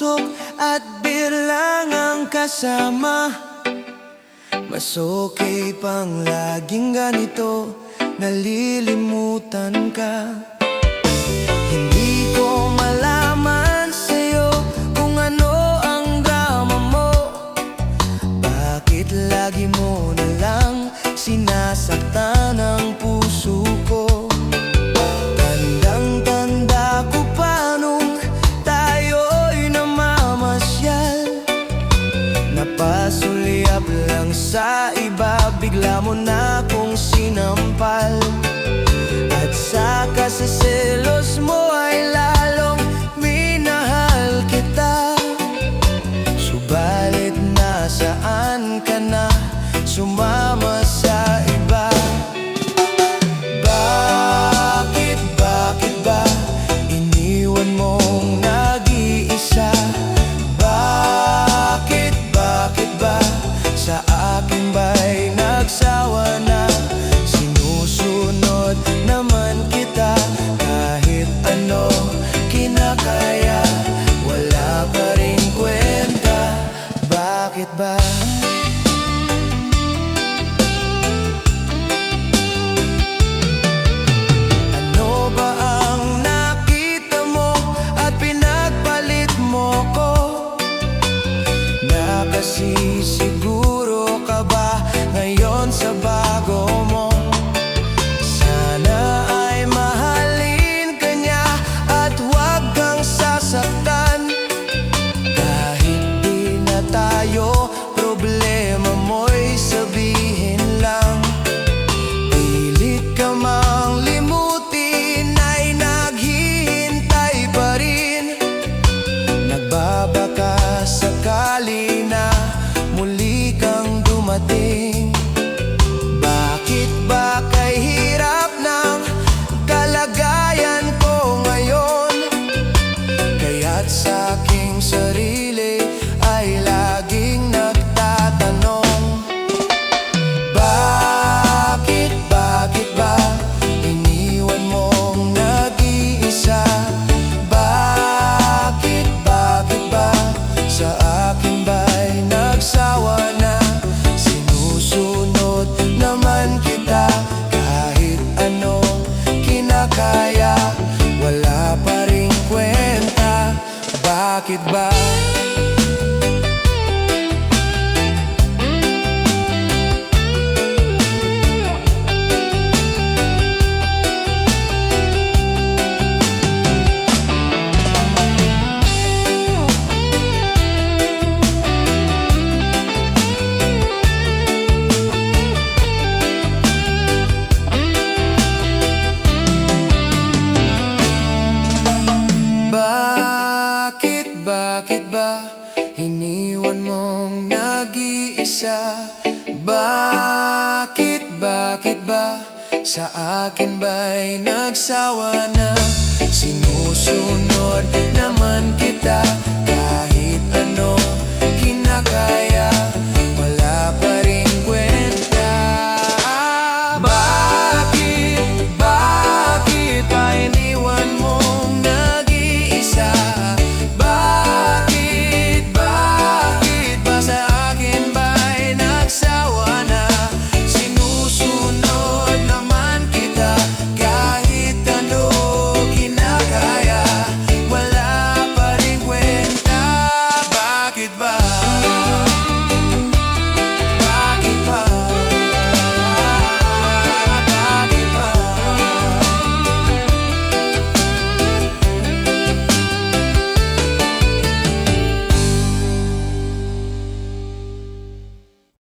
usok at bilangang kasama. Mas okay pang laging ganito, nalilimutan ka. Hindi ko malaman sa'yo kung ano ang drama mo. Bakit lagi mo na lang sinasaktan ang puso ko? Tandang-tanda ko pa nung tayo'y namamasyal. Napasulyap lang sa iba, bigla mo na kong sinampal. At saka sa selos mo ay lalong minahal kita. Subalit nasaan ka na, sumama sa iba? Bakit ba iniwan mong nag-iisa? Bakit ba sa akin ba'y nagsawa na? Sinusunod naman kita, kahit ano kinakaya, wala pa rin kwenta. Bakit ba? Ano ba ang nakita mo at pinagpalit mo ko? Nakasisiguro ka ba ngayon sa bago mo? Sana ay mahalin ka niya at huwag kang sasaktan. Kahit di na tayo, problema mo'y sabihin lang. Pilit ka mang limutin ay naghihintay pa rin. Nagbabaka sakali na muli kang dumating. Bakit ba kay hirap ng kalagayan ko ngayon? Kaya't sa aking sarili ay laging nagtatanong, bakit ba iniwan mong nag-iisa? Bakit ba sa akin ba'y nagsawa na? Sinusunod naman kita, kahit ano kinakaya, wala pa rin kwenta. Bakit ba? Bakit ba iniwan mong nag-iisa? Bakit ba sa akin ba'y nagsawa na? Sinusunod naman kita,